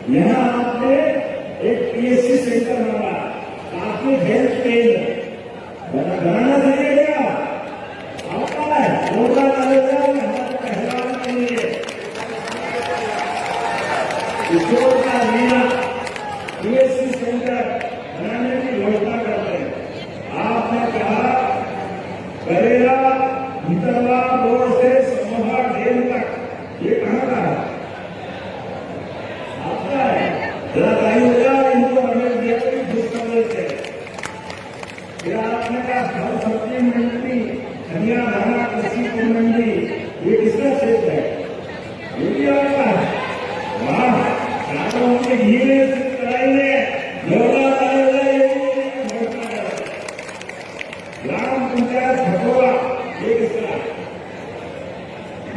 यहाँ आपने एक पीएससी सेंटर बना, आपके हेल्थ केंद्र बनाना चाहिए क्या? आता है होगा करेगा हमारा पहला नहीं है। ईश्वर का लीला पीएससी सेंटर बनाने की घोषणा करते हैं। आपने कहा करेगा भितरवा रोड से समोहा जेल तक, ये कहाँ का है? आपका है। जरा बताइएगा, इनको रमेश दिया घुस कर लेते हैं। फिर आपने कहा फल सब्जी मंडी, धनिया धाना कृषि मंडी, ये किसका क्षेत्र है? ये भी आपका है। वाह, रातों के घीरे कराइए, योगा कराइए, ग्राम पंचायत भगोड़ा, ये किसका है?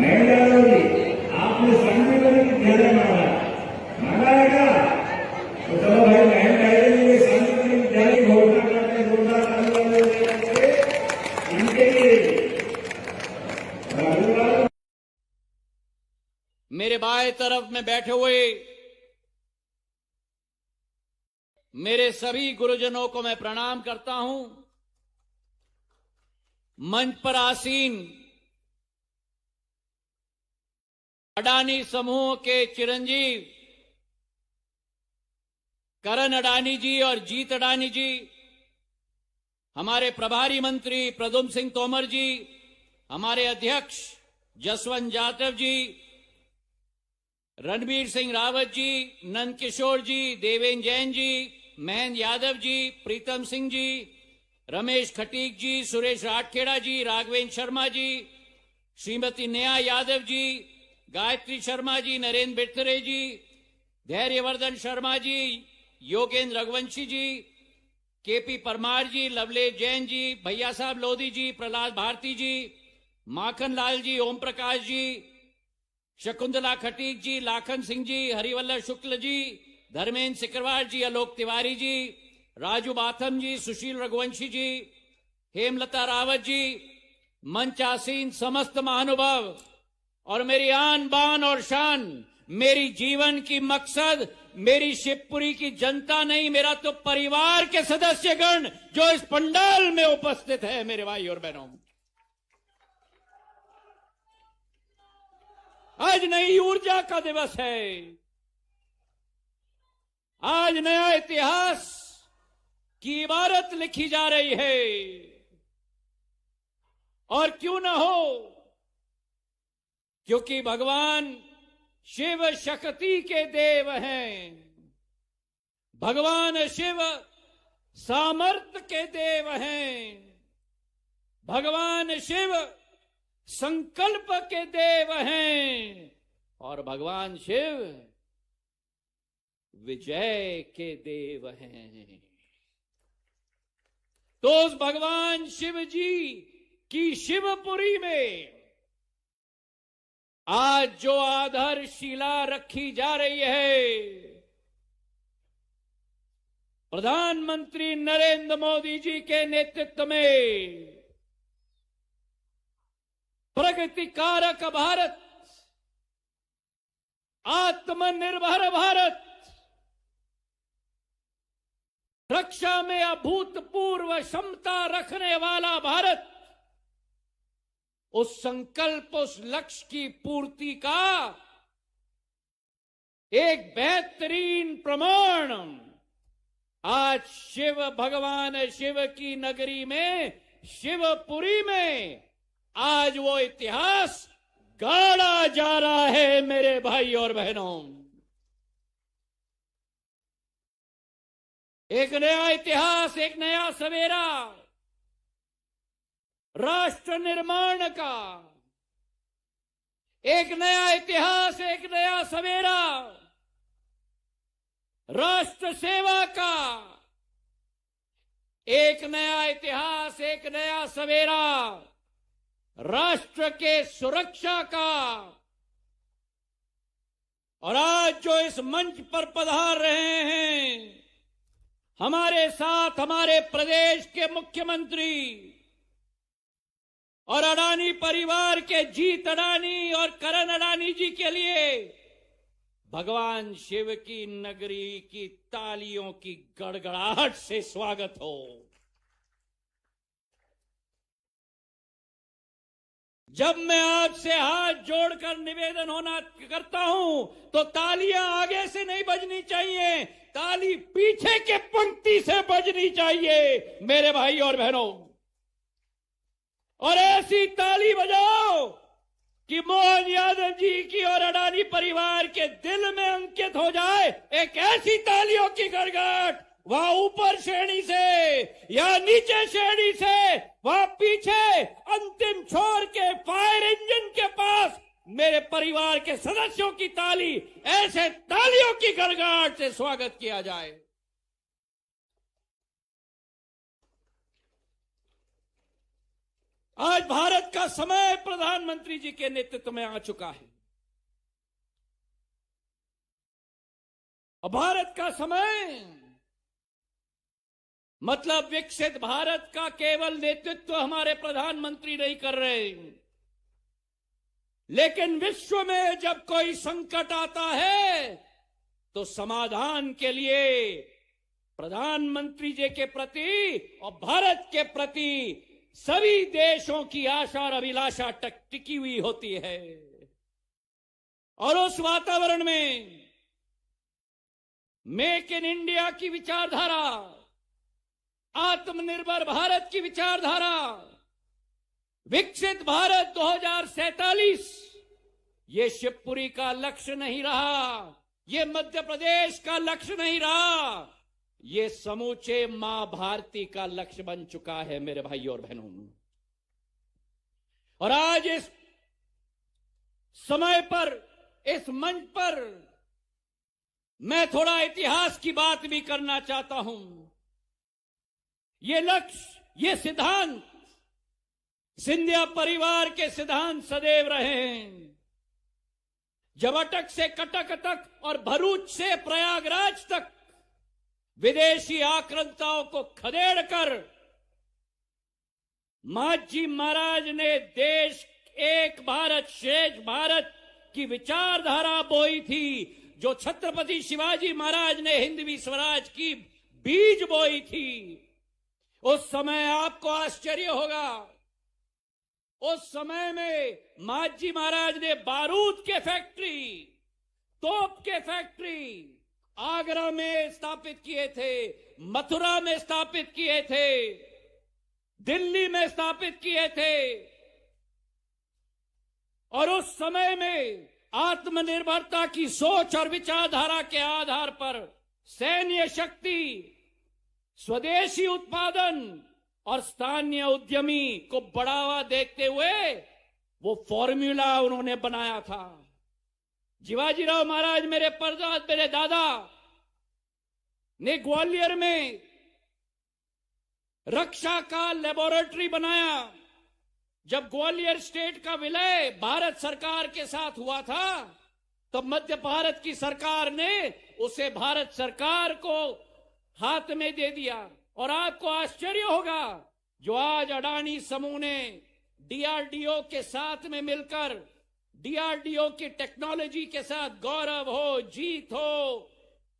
मैं यादव जी, आपने संविधान की ध्यान मांगा है क्या? तो चलो भाई, मैं कह संविधान की ध्यान घोषणा करते घोषणा इनके लिए मेरे बाएं तरफ में बैठे हुए मेरे सभी गुरुजनों को मैं प्रणाम करता हूं। मंच पर आसीन अडानी समूह के चिरंजीव करण अडानी जी और जीत अडानी जी, हमारे प्रभारी मंत्री प्रद्युम्न सिंह तोमर जी, हमारे अध्यक्ष जसवंत यादव जी, रणबीर सिंह रावत जी, नंद किशोर जी, देवेंद्र जैन जी, महेंद्र यादव जी, प्रीतम सिंह जी, रमेश खटीक जी, सुरेश राठखेड़ा जी, राघवेंद्र शर्मा जी, श्रीमती नेहा यादव जी, गायत्री शर्मा जी, नरेंद्र बिरथरे जी, धैर्यवर्धन शर्मा जी, योगेंद्र रघुवंशी जी, केपी परमार जी, लवलेश जैन जी, भैया साहब लोधी जी, प्रहलाद भारती जी, माखन लाल जी, ओम प्रकाश जी, शकुंतला खटीक जी, लाखन सिंह जी, हरिवल्लभ शुक्ल जी, धर्मेंद्र सिकरवार जी, आलोक तिवारी जी, राजू बाथम जी, सुशील रघुवंशी जी, हेमलता रावत जी, मंचासीन समस्त महानुभाव और मेरी आन बान और शान, मेरी जीवन की मकसद मेरी शिवपुरी की जनता नहीं, मेरा तो परिवार के सदस्यगण जो इस पंडाल में उपस्थित है, मेरे भाई और बहनों। आज नई ऊर्जा का दिवस है, आज नया इतिहास की इबारत लिखी जा रही है। और क्यों न हो, क्योंकि भगवान शिव शक्ति के देव हैं, भगवान शिव सामर्थ्य के देव हैं, भगवान शिव संकल्प के देव हैं और भगवान शिव विजय के देव हैं। तो उस भगवान शिव जी की शिवपुरी में आज जो आधारशिला रखी जा रही है, प्रधानमंत्री नरेंद्र मोदी जी के नेतृत्व में प्रगति कारक भारत, आत्मनिर्भर भारत, रक्षा में अभूतपूर्व क्षमता रखने वाला भारत, उस संकल्प, उस लक्ष्य की पूर्ति का एक बेहतरीन प्रमाण आज शिव भगवान शिव की नगरी में, शिवपुरी में आज वो इतिहास गाड़ा जा रहा है मेरे भाई और बहनों। एक नया इतिहास, एक नया सवेरा राष्ट्र निर्माण का, एक नया इतिहास, एक नया सवेरा राष्ट्र सेवा का, एक नया इतिहास, एक नया सवेरा राष्ट्र के सुरक्षा का। और आज जो इस मंच पर पधार रहे हैं, हमारे साथ हमारे प्रदेश के मुख्यमंत्री और अडानी परिवार के जीत अडानी और करण अडानी जी के लिए भगवान शिव की नगरी की तालियों की गड़गड़ाहट से स्वागत हो। जब मैं आपसे हाथ जोड़कर निवेदन होना करता हूं तो तालियां आगे से नहीं बजनी चाहिए, ताली पीछे के पंक्ति से बजनी चाहिए मेरे भाई और बहनों। और ऐसी ताली बजाओ कि मोहन यादव जी की और अडानी परिवार के दिल में अंकित हो जाए एक ऐसी तालियों की गड़गड़, वहां ऊपर श्रेणी से या नीचे श्रेणी से, वहां पीछे अंतिम छोर के फायर इंजन के पास मेरे परिवार के सदस्यों की ताली, ऐसे तालियों की गड़गड़ाहट से स्वागत किया जाए। आज भारत का समय प्रधानमंत्री जी के नेतृत्व में आ चुका है। और भारत का समय मतलब विकसित भारत का केवल नेतृत्व हमारे प्रधानमंत्री नहीं कर रहे, लेकिन विश्व में जब कोई संकट आता है तो समाधान के लिए प्रधानमंत्री जी के प्रति और भारत के प्रति सभी देशों की आशा और अभिलाषा टिकी हुई होती है। और उस वातावरण में मेक इन इंडिया की विचारधारा, आत्मनिर्भर भारत की विचारधारा, विकसित भारत 2047 ये शिवपुरी का लक्ष्य नहीं रहा, ये मध्य प्रदेश का लक्ष्य नहीं रहा, ये समूचे मां भारती का लक्ष्य बन चुका है मेरे भाइयों और बहनों। और आज इस समय पर, इस मंच पर मैं थोड़ा इतिहास की बात भी करना चाहता हूं। ये लक्ष्य, ये सिद्धांत सिंधिया परिवार के सिद्धांत सदैव रहे हैं। जब अटक से कटक तक और भरूच से प्रयागराज तक विदेशी आक्रांताओं को खदेड़कर मांझी महाराज ने देश एक भारत श्रेष्ठ भारत की विचारधारा बोई थी, जो छत्रपति शिवाजी महाराज ने हिंदवी स्वराज की बीज बोई थी। उस समय आपको आश्चर्य होगा, उस समय में मांझी महाराज ने बारूद के फैक्ट्री, तोप के फैक्ट्री आगरा में स्थापित किए थे, मथुरा में स्थापित किए थे, दिल्ली में स्थापित किए थे। और उस समय में आत्मनिर्भरता की सोच और विचारधारा के आधार पर सैन्य शक्ति, स्वदेशी उत्पादन और स्थानीय उद्यमी को बढ़ावा देखते हुए वो फॉर्मूला उन्होंने बनाया था। शिवाजीराव महाराज मेरे दादा ने ग्वालियर में रक्षा का लेबोरेटरी बनाया। जब ग्वालियर स्टेट का विलय भारत सरकार के साथ हुआ था, तब मध्य भारत की सरकार ने उसे भारत सरकार को हाथ में दे दिया। और आपको आश्चर्य होगा, जो आज अडानी समूह ने डीआरडीओ के साथ में मिलकर, डीआरडीओ की टेक्नोलॉजी के साथ गौरव हो, जीत हो,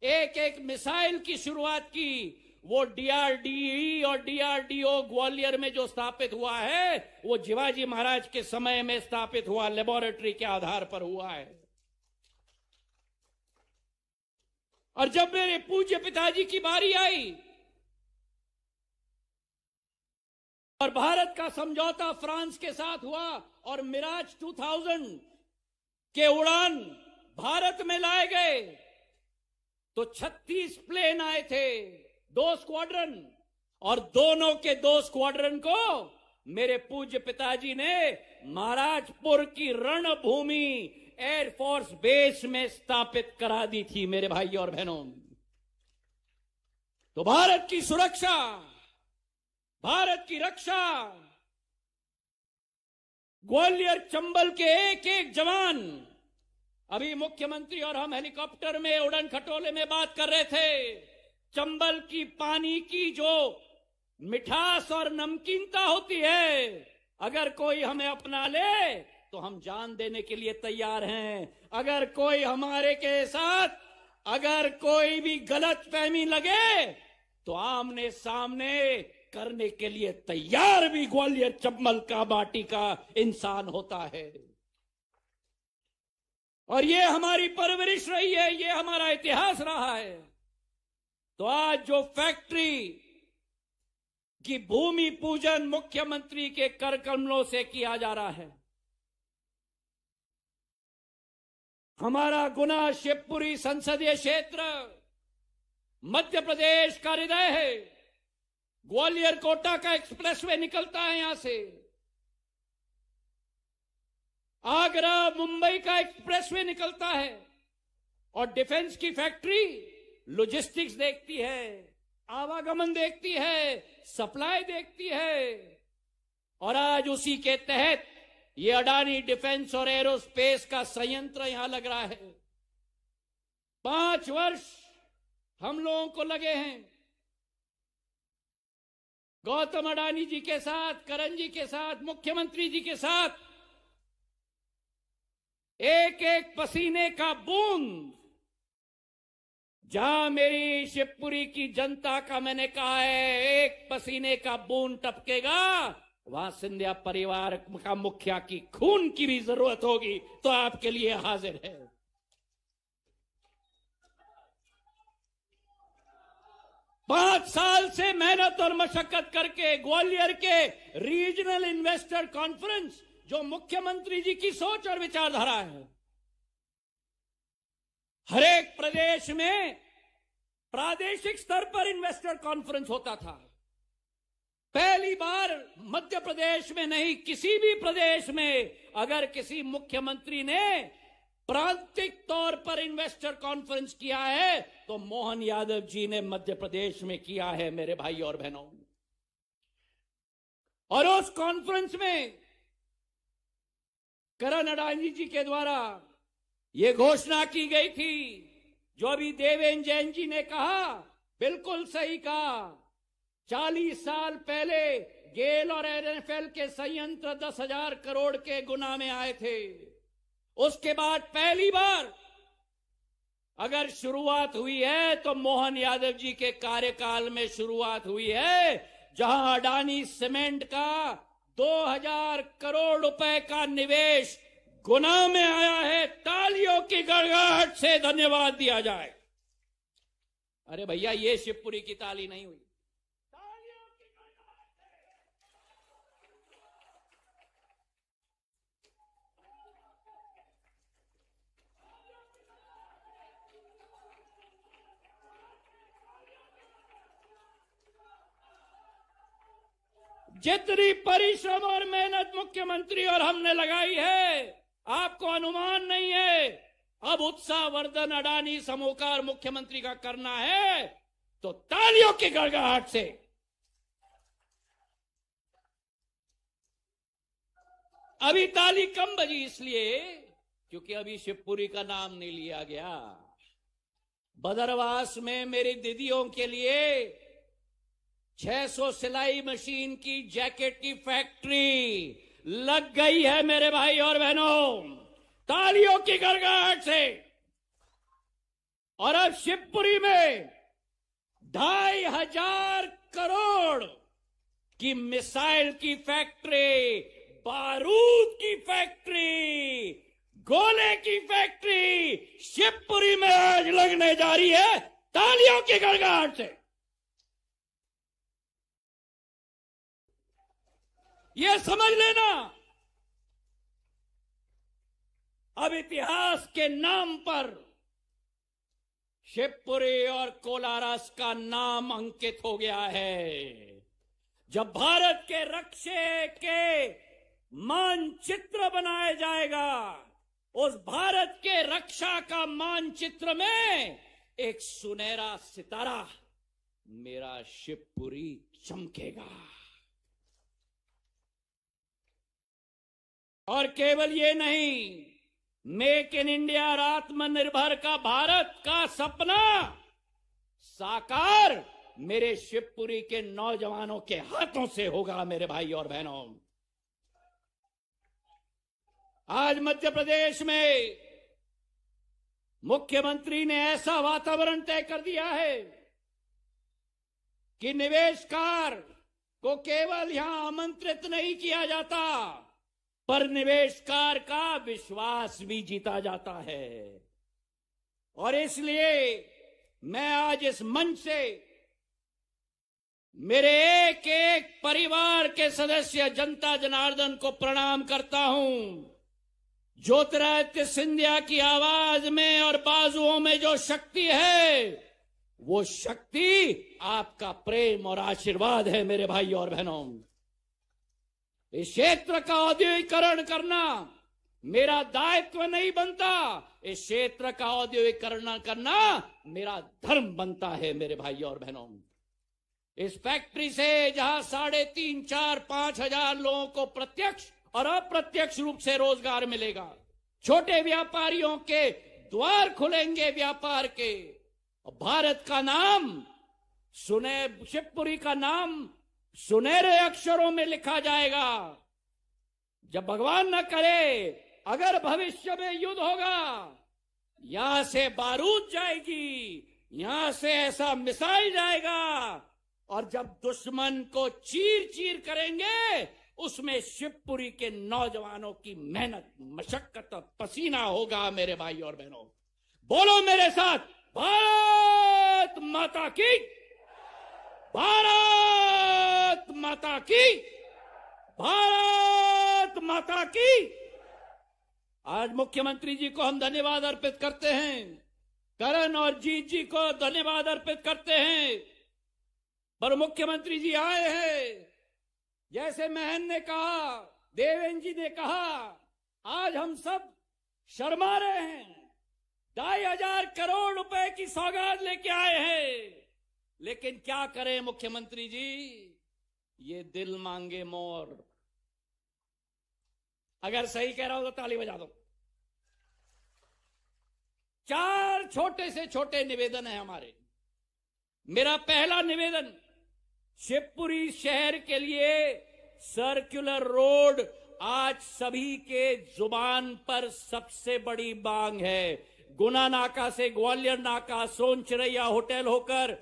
एक एक मिसाइल की शुरुआत की, वो डीआरडीई और डीआरडीओ ग्वालियर में जो स्थापित हुआ है, वो शिवाजी महाराज के समय में स्थापित हुआ लेबोरेटरी के आधार पर हुआ है। और जब मेरे पूज्य पिताजी की बारी आई और भारत का समझौता फ्रांस के साथ हुआ और मिराज 2000 के उड़ान भारत में लाए गए, तो 36 प्लेन आए थे, 2 स्क्वाड्रन, और दोनों के 2 स्क्वाड्रन को मेरे पूज्य पिताजी ने महाराजपुर की रणभूमि एयरफोर्स बेस में स्थापित करा दी थी मेरे भाई और बहनों। तो भारत की सुरक्षा, भारत की रक्षा, ग्वालियर चंबल के एक एक जवान, अभी मुख्यमंत्री और हम हेलीकॉप्टर में उड़न खटोले में बात कर रहे थे, चंबल की पानी की जो मिठास और नमकीनता होती है, अगर कोई हमें अपना ले तो हम जान देने के लिए तैयार हैं। अगर कोई हमारे के साथ अगर कोई भी गलत फहमी लगे तो आमने सामने करने के लिए तैयार भी ग्वालियर चंबल का माटी का इंसान होता है। और ये हमारी परवरिश रही है, ये हमारा इतिहास रहा है। तो आज जो फैक्ट्री की भूमि पूजन मुख्यमंत्री के कर कमलों से किया जा रहा है, हमारा गुना शिवपुरी संसदीय क्षेत्र मध्य प्रदेश का हृदय है। ग्वालियर कोटा का एक्सप्रेसवे निकलता है यहां से, आगरा मुंबई का एक्सप्रेसवे निकलता है, और डिफेंस की फैक्ट्री लॉजिस्टिक्स देखती है, आवागमन देखती है, सप्लाई देखती है। और आज उसी के तहत ये अडानी डिफेंस और एरोस्पेस का संयंत्र यहां लग रहा है। 5 वर्ष हम लोगों को लगे हैं गौतम अडानी जी के साथ, करण जी के साथ, मुख्यमंत्री जी के साथ एक एक पसीने का बूंद, जहां मेरी शिवपुरी की जनता का मैंने कहा है एक पसीने का बूंद टपकेगा, वहां सिंधिया परिवार का मुखिया की खून की भी जरूरत होगी तो आपके लिए हाजिर है। पांच साल से मेहनत और मशक्कत करके ग्वालियर के रीजनल इन्वेस्टर कॉन्फ्रेंस, जो मुख्यमंत्री जी की सोच और विचारधारा है, हर एक प्रदेश में प्रादेशिक स्तर पर इन्वेस्टर कॉन्फ्रेंस होता था। पहली बार मध्य प्रदेश में नहीं, किसी भी प्रदेश में अगर किसी मुख्यमंत्री ने प्रांतिक तौर पर इन्वेस्टर कॉन्फ्रेंस किया है तो मोहन यादव जी ने मध्य प्रदेश में किया है मेरे भाई और बहनों। और उस कॉन्फ्रेंस में करण अडानी जी के द्वारा यह घोषणा की गई थी, जो अभी देवेंद्र जैन जी ने कहा, बिल्कुल सही कहा। 40 साल पहले गेल और एनएफएल के संयंत्र 10,000 करोड़ के गुना में आए थे। उसके बाद पहली बार अगर शुरुआत हुई है तो मोहन यादव जी के कार्यकाल में शुरुआत हुई है, जहां अडानी सीमेंट का 2,000 करोड़ रुपए का निवेश गुना में आया है। तालियों की गड़गड़ाहट से धन्यवाद दिया जाए। अरे भैया, ये शिवपुरी की ताली नहीं हुई, तालियों की गड़गड़ाहट से। जितनी परिश्रम और मेहनत मुख्यमंत्री और हमने लगाई है, आपको अनुमान नहीं है। अब उत्साहवर्धन अडानी समूह का और मुख्यमंत्री का करना है तो तालियों की गड़गड़ाहट से। अभी ताली कम बजी इसलिए क्योंकि अभी शिवपुरी का नाम नहीं लिया गया। बदरवास में मेरी दीदियों के लिए 600 सिलाई मशीन की जैकेट की फैक्ट्री लग गई है मेरे भाई और बहनों, तालियों की गड़गड़ाहट से। और अब शिवपुरी में 2,500 करोड़ की मिसाइल की फैक्ट्री, बारूद की फैक्ट्री, गोले की फैक्ट्री शिवपुरी में आज लगने जा रही है, तालियों की गड़गड़ाहट से। यह समझ लेना, अब इतिहास के नाम पर शिवपुरी और कोलारस का नाम अंकित हो गया है। जब भारत के रक्षे के मानचित्र बनाया जाएगा, उस भारत के रक्षा का मानचित्र में एक सुनहरा सितारा मेरा शिवपुरी चमकेगा। और केवल ये नहीं, मेक इन इंडिया और आत्मनिर्भर का भारत का सपना साकार मेरे शिवपुरी के नौजवानों के हाथों से होगा मेरे भाई और बहनों। आज मध्य प्रदेश में मुख्यमंत्री ने ऐसा वातावरण तय कर दिया है कि निवेशकार को केवल यहां आमंत्रित नहीं किया जाता, पर निवेशकार का विश्वास भी जीता जाता है। और इसलिए मैं आज इस मंच से मेरे एक एक परिवार के सदस्य जनता जनार्दन को प्रणाम करता हूं। ज्योतिरादित्य सिंधिया की आवाज में और बाजुओं में जो शक्ति है, वो शक्ति आपका प्रेम और आशीर्वाद है मेरे भाई और बहनों। इस क्षेत्र का औद्योगिकरण करना मेरा दायित्व नहीं बनता, इस क्षेत्र का औद्योगिकरण करना मेरा धर्म बनता है मेरे भाई और बहनों। इस फैक्ट्री से जहां 3.5, 4, 5 हजार लोगों को प्रत्यक्ष और अप्रत्यक्ष रूप से रोजगार मिलेगा, छोटे व्यापारियों के द्वार खुलेंगे व्यापार के। भारत का नाम शिवपुरी का नाम सुनहरे अक्षरों में लिखा जाएगा। जब भगवान न करे, अगर भविष्य में युद्ध होगा, यहां से बारूद जाएगी, यहां से ऐसा मिसाइल जाएगा, और जब दुश्मन को चीर चीर करेंगे, उसमें शिवपुरी के नौजवानों की मेहनत, मशक्कत और पसीना होगा मेरे भाई और बहनों। बोलो मेरे साथ, भारत माता की, भारत माता की, भारत माता की। आज मुख्यमंत्री जी को हम धन्यवाद अर्पित करते हैं, करण और जीत जी को धन्यवाद अर्पित करते हैं। पर मुख्यमंत्री जी आए हैं, जैसे महन ने कहा, देवेंद्र जी ने कहा, आज हम सब शर्मा रहे हैं। 2,500 करोड़ रुपए की सौगात लेके आए हैं, लेकिन क्या करें मुख्यमंत्री जी, ये दिल मांगे मोर। अगर सही कह रहा हो तो ताली बजा दो। 4 छोटे से छोटे निवेदन है हमारे। मेरा पहला निवेदन, शिवपुरी शहर के लिए सर्कुलर रोड आज सभी के जुबान पर सबसे बड़ी मांग है। गुना नाका से ग्वालियर नाका, सोनचिरैया होटल होकर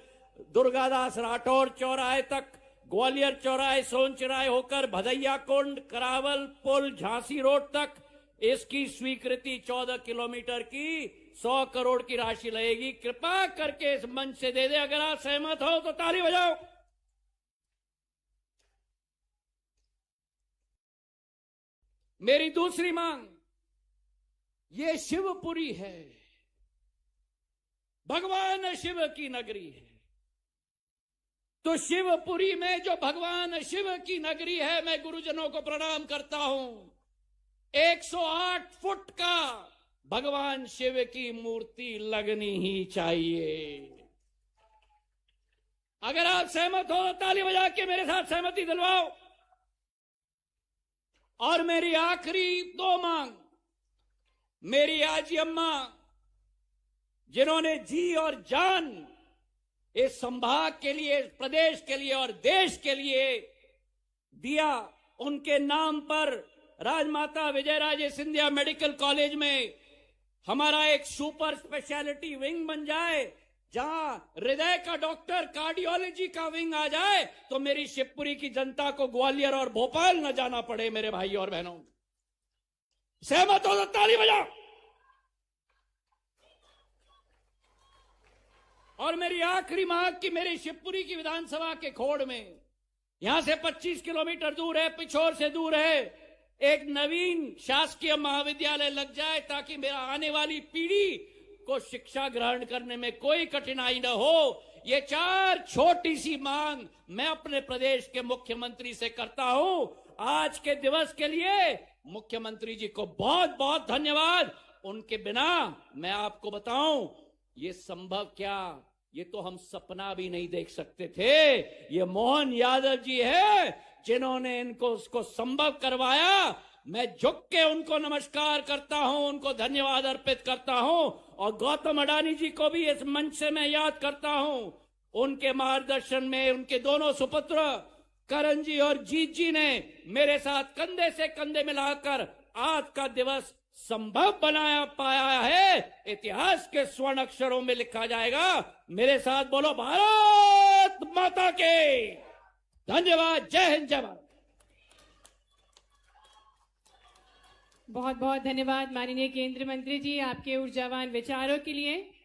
दुर्गादास राठौर चौराहे तक, ग्वालियर चौराहे सोनचिराए होकर भदैया कुंड, करावल पुल, झांसी रोड तक, इसकी स्वीकृति 14 किलोमीटर की 100 करोड़ की राशि लगेगी। कृपा करके इस मंच से दे दे। अगर आप सहमत हो तो ताली बजाओ। मेरी दूसरी मांग, ये शिवपुरी है, भगवान शिव की नगरी है, तो शिवपुरी में जो भगवान शिव की नगरी है, मैं गुरुजनों को प्रणाम करता हूं। 108 फुट का भगवान शिव की मूर्ति लगनी ही चाहिए। अगर आप सहमत हो ताली बजा के मेरे साथ सहमति दिलवाओ। और मेरी आखिरी 2 मांग, मेरी आजी अम्मा जिन्होंने जी और जान इस संभाग के लिए, प्रदेश के लिए और देश के लिए दिया, उनके नाम पर राजमाता विजयराजे सिंधिया मेडिकल कॉलेज में हमारा एक सुपर स्पेशलिटी विंग बन जाए, जहां हृदय का डॉक्टर, कार्डियोलॉजी का विंग आ जाए, तो मेरी शिवपुरी की जनता को ग्वालियर और भोपाल न जाना पड़े मेरे भाई और बहनों। सहमत हो तो ताली बजाओ। और मेरी आखिरी मांग कि मेरी शिवपुरी की विधानसभा के खोड़ में, यहां से 25 किलोमीटर दूर है, पिछोर से दूर है, एक नवीन शासकीय महाविद्यालय लग जाए, ताकि मेरा आने वाली पीढ़ी को शिक्षा ग्रहण करने में कोई कठिनाई न हो। ये 4 छोटी सी मांग मैं अपने प्रदेश के मुख्यमंत्री से करता हूं। आज के दिवस के लिए मुख्यमंत्री जी को बहुत बहुत धन्यवाद। उनके बिना मैं आपको बताऊं, ये संभव क्या, ये तो हम सपना भी नहीं देख सकते थे। ये मोहन यादव जी है जिन्होंने इनको उसको संभव करवाया। मैं झुक के उनको नमस्कार करता हूं, उनको धन्यवाद अर्पित करता हूं। और गौतम अडानी जी को भी इस मंच से मैं याद करता हूं। उनके मार्गदर्शन में उनके दोनों सुपुत्र करण जी और जीत जी ने मेरे साथ कंधे से कंधे मिलाकर आज का दिवस संभव बनाया पाया है, इतिहास के स्वर्ण अक्षरों में लिखा जाएगा। मेरे साथ बोलो, भारत माता के। धन्यवाद। जय हिंद, जय भारत। बहुत बहुत धन्यवाद माननीय केंद्रीय मंत्री जी आपके ऊर्जावान विचारों के लिए।